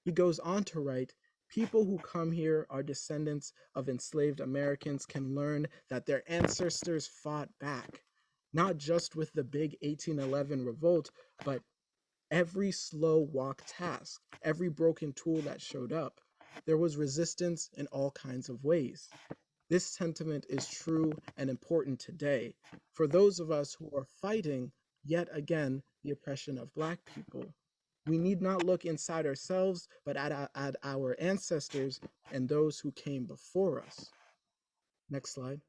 He goes on to write, "People who come here are descendants of enslaved Americans can learn that their ancestors fought back, not just with the big 1811 revolt, but every slow walk task, every broken tool that showed up. There was resistance in all kinds of ways. This sentiment is true and important today for those of us who are fighting, yet again, the oppression of Black people. We need not look inside ourselves, but at our ancestors and those who came before us." Next slide.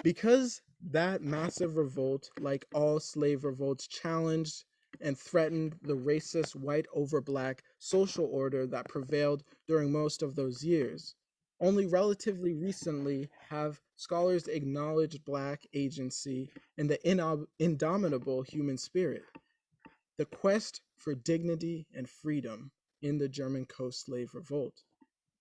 Because that massive revolt, like all slave revolts, challenged and threatened the racist white over black social order that prevailed during most of those years. Only relatively recently have scholars acknowledged black agency and the indomitable human spirit, the quest for dignity and freedom in the German coast slave revolt.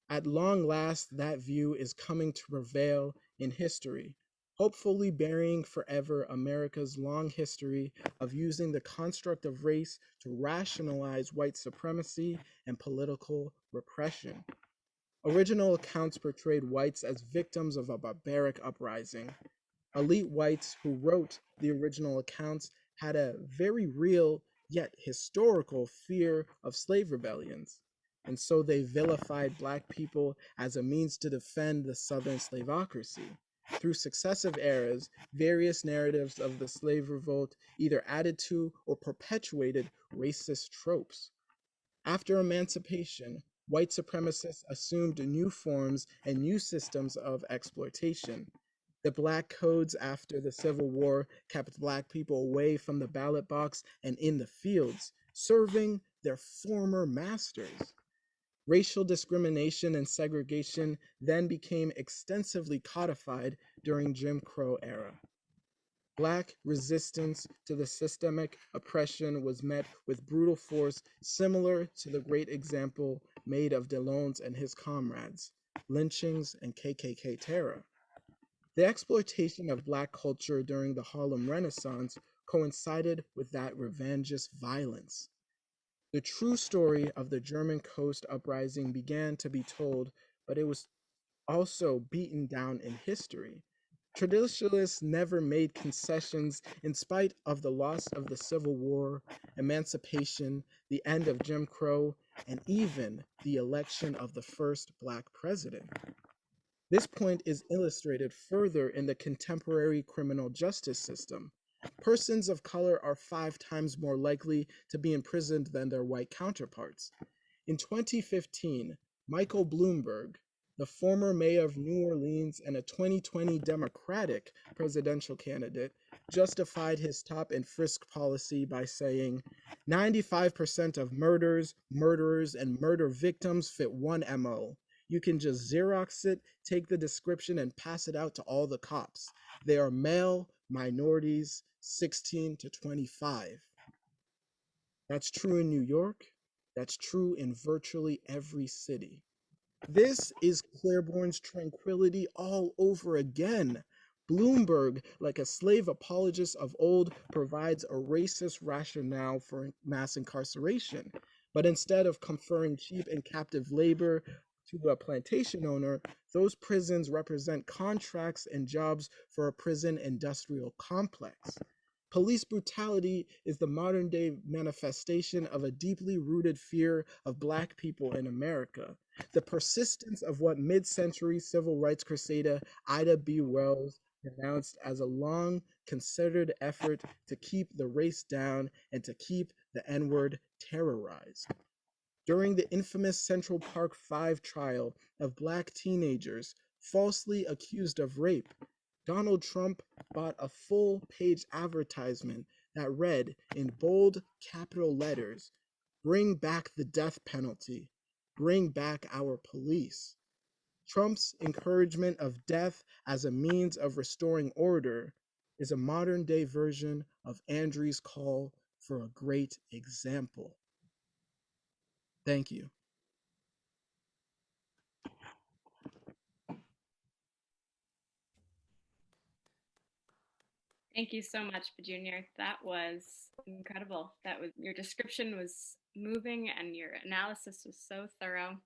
At long last, that view is coming to prevail in history, hopefully burying forever America's long history of using the construct of race to rationalize white supremacy and political repression. Original accounts portrayed whites as victims of a barbaric uprising. Elite whites who wrote the original accounts had a very real yet historical fear of slave rebellions, and so they vilified black people as a means to defend the Southern slavocracy. Through successive eras, various narratives of the slave revolt either added to or perpetuated racist tropes. After emancipation, white supremacists assumed new forms and new systems of exploitation. The Black Codes after the Civil War kept Black people away from the ballot box and in the fields, serving their former masters. Racial discrimination and segregation then became extensively codified during Jim Crow era. Black resistance to the systemic oppression was met with brutal force similar to the great example made of Deslondes and his comrades, lynchings and KKK terror. The exploitation of Black culture during the Harlem Renaissance coincided with that revanchist violence. The true story of the German coast uprising began to be told, but it was also beaten down in history. Traditionalists never made concessions in spite of the loss of the Civil War, emancipation, the end of Jim Crow, and even the election of the first Black president. This point is illustrated further in the contemporary criminal justice system. Persons of color are 5 times more likely to be imprisoned than their white counterparts. In 2015, Michael Bloomberg, the former mayor of New Orleans and a 2020 Democratic presidential candidate, justified his stop and frisk policy by saying, 95% of murders, murderers, and murder victims fit one MO. You can just Xerox it, take the description, and pass it out to all the cops. They are male, minorities, 16 to 25. That's true in New York. That's true in virtually every city. This is Claiborne's tranquility all over again. Bloomberg, like a slave apologist of old, provides a racist rationale for mass incarceration. But instead of conferring cheap and captive labor to a plantation owner, those prisons represent contracts and jobs for a prison industrial complex. Police brutality is the modern day manifestation of a deeply rooted fear of Black people in America. The persistence of what mid-century civil rights crusader Ida B. Wells pronounced as a long considered effort to keep the race down and to keep the N-word terrorized. During the infamous Central Park 5 trial of Black teenagers falsely accused of rape, Donald Trump bought a full-page advertisement that read in bold capital letters, "Bring back the death penalty. Bring back our police." Trump's encouragement of death as a means of restoring order is a modern-day version of Andrew's call for a great example. Thank you. Thank you so much, Bejunior. That was incredible. Your description was moving and your analysis was so thorough.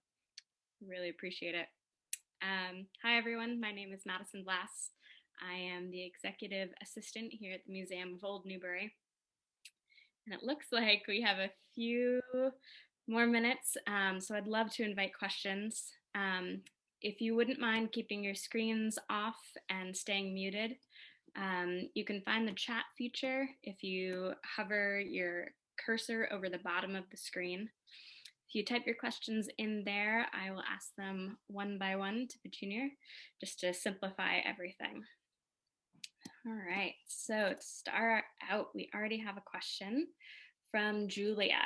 Really appreciate it. Hi, everyone. My name is Madison Blass. I am the executive assistant here at the Museum of Old Newbury. And it looks like we have a few more minutes, so I'd love to invite questions. If you wouldn't mind keeping your screens off and staying muted, you can find the chat feature if you hover your cursor over the bottom of the screen. If you type your questions in there, I will ask them one by one to Bejunior, just to simplify everything. All right, so to start out, we already have a question from Julia.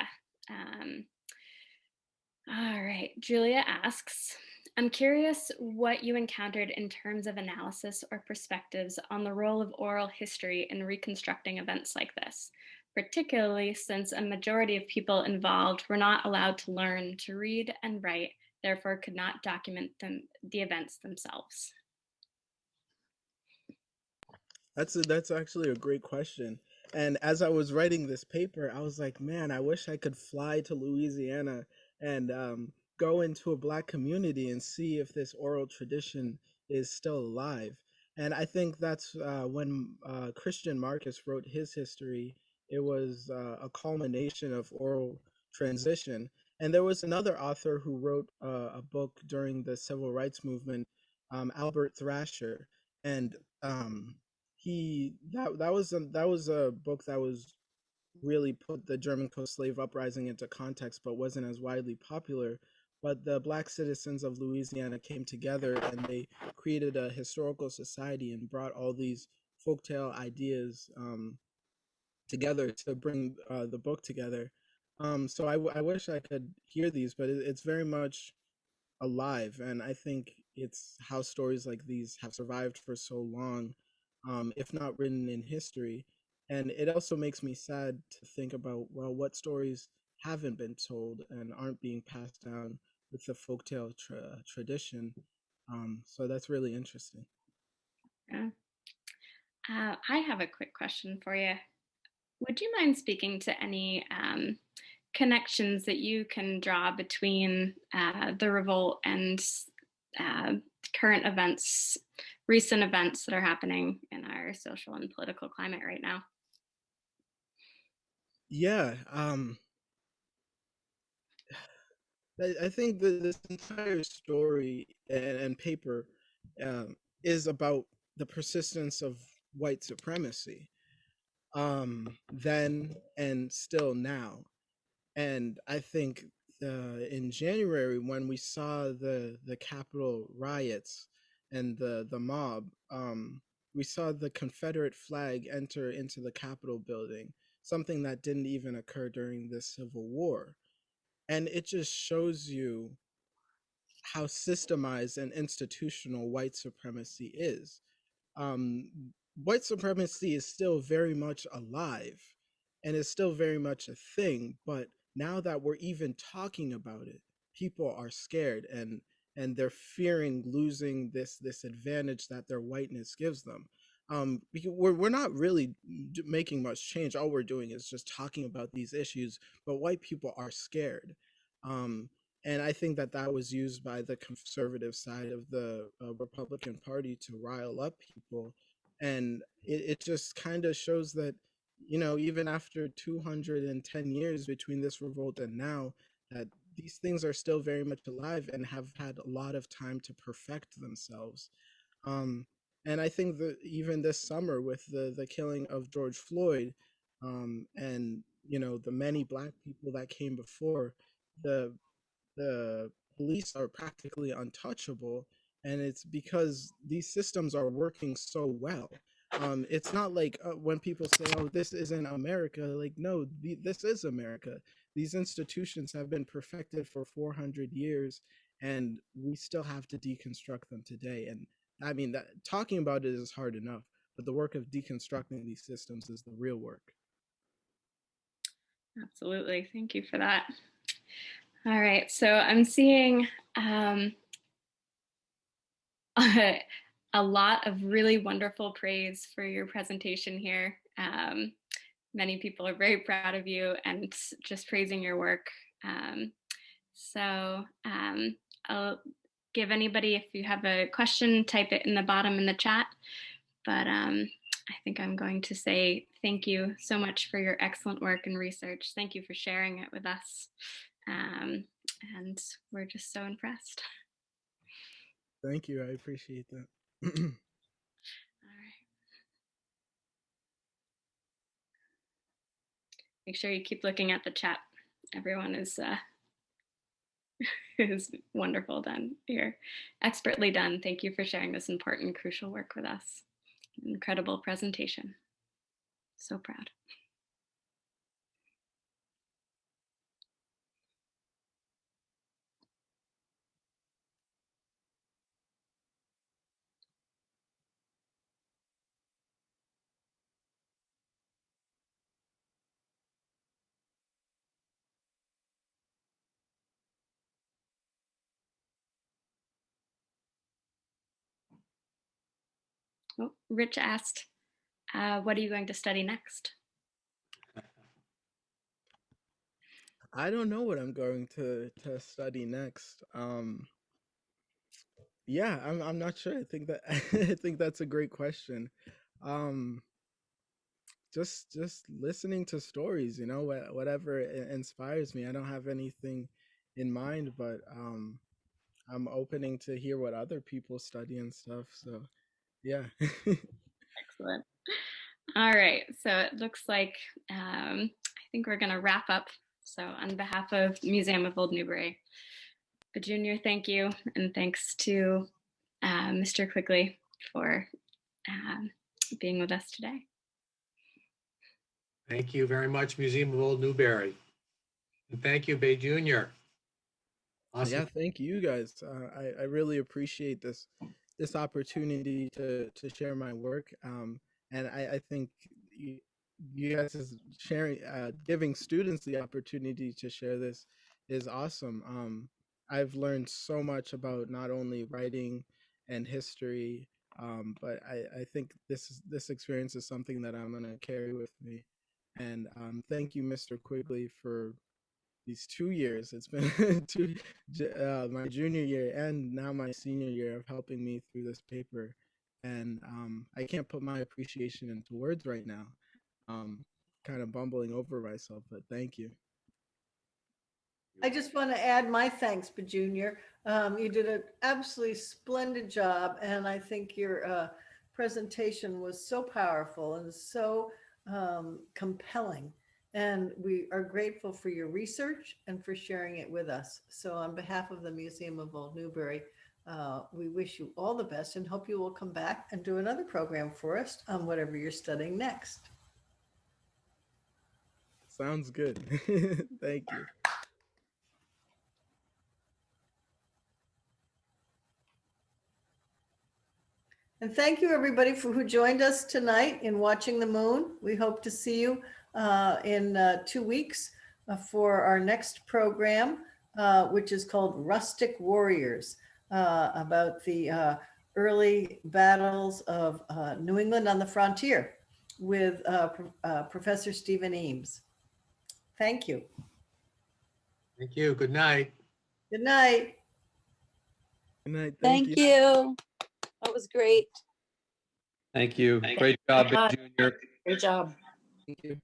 All right, Julia asks, I'm curious what you encountered in terms of analysis or perspectives on the role of oral history in reconstructing events like this, particularly since a majority of people involved were not allowed to learn to read and write, therefore could not document the events themselves. That's actually a great question. And as I was writing this paper, I was like, man, I wish I could fly to Louisiana and go into a Black community and see if this oral tradition is still alive. And I think that's when Christian Marcus wrote his history. It was a culmination of oral transition. And there was another author who wrote a book during the civil rights movement, Albert Thrasher. And that was a book that was really put the German post-slave uprising into context, but wasn't as widely popular. But the Black citizens of Louisiana came together and they created a historical society and brought all these folktale ideas together to bring the book together. So I wish I could hear these, but it's very much alive, and I think it's how stories like these have survived for so long, if not written in history. And it also makes me sad to think about, well, what stories haven't been told and aren't being passed down with the folktale tradition. So that's really interesting. Yeah. I have a quick question for you. Would you mind speaking to any connections that you can draw between the revolt and current events, recent events that are happening in our social and political climate right now? Yeah, I think that this entire story and paper is about the persistence of white supremacy, then and still now. And I think in January, when we saw the Capitol riots and the mob, we saw the Confederate flag enter into the Capitol building, something that didn't even occur during the Civil War. And it just shows you how systemized and institutional white supremacy is. um, White supremacy is still very much alive and is still very much a thing, but now that we're even talking about it, people are scared and they're fearing losing this advantage that their whiteness gives them. Because we're not really making much change. All we're doing is just talking about these issues, but white people are scared. um, and I think that that was used by the conservative side of the Republican Party to rile up people. And it just kind of shows that, you know, even after 210 years between this revolt and now, that these things are still very much alive and have had a lot of time to perfect themselves. Um, and I think that even this summer with the killing of George Floyd, and, you know, the many Black people that came before, the the police are practically untouchable, and it's because these systems are working so well. It's not like when people say, oh, this isn't America, like, no, this is America. These institutions have been perfected for 400 years, and we still have to deconstruct them today. And I mean, that talking about it is hard enough, but the work of deconstructing these systems is the real work. Absolutely. Thank you for that. All right. So I'm seeing a lot of really wonderful praise for your presentation here. Many people are very proud of you and just praising your work. I'll give anybody, if you have a question, type it in the bottom in the chat. But I think I'm going to say thank you so much for your excellent work and research. Thank you for sharing it with us. And we're just so impressed. Thank you. I appreciate that. All right. Make sure you keep looking at the chat. Everyone is is wonderful done here. Expertly done. Thank you for sharing this important, crucial work with us. Incredible presentation. So proud. Oh, Rich asked, what are you going to study next? I don't know what I'm going to study next. Yeah, I'm not sure. I think that I think that's a great question. Um, just listening to stories, you know, whatever inspires me. I don't have anything in mind, but I'm opening to hear what other people study and stuff. So yeah. Excellent. All right, so it looks like I think we're going to wrap up. So on behalf of Museum of Old Newbury, Bejunior, thank you, and thanks to Mr. Quigley for being with us today. Thank you very much, Museum of Old Newbury. And thank you, Bejunior. Awesome. Yeah, thank you guys. I really appreciate this opportunity to share my work. And I think you guys is sharing, giving students the opportunity to share this is awesome. I've learned so much about not only writing and history, but I think this experience is something that I'm gonna carry with me. And thank you, Mr. Quigley, for these 2 years. It's been my junior year and now my senior year of helping me through this paper. And I can't put my appreciation into words right now. Kind of bumbling over myself, but thank you. I just want to add my thanks, Bejunior. You did an absolutely splendid job, and I think your presentation was so powerful and so compelling. And we are grateful for your research and for sharing it with us. So on behalf of the Museum of Old Newbury, we wish you all the best and hope you will come back and do another program for us on whatever you're studying next. Sounds good. Thank you. And thank you, everybody, for who joined us tonight in Watching the Moon. We hope to see you in 2 weeks for our next program, which is called Rustic Warriors, about the early battles of New England on the frontier with Professor Stephen Eames. Thank you. Thank you. Good night. Good night. Good night. Thank you. That was great. Thank you. Great job, God. Junior. Great job. Thank you.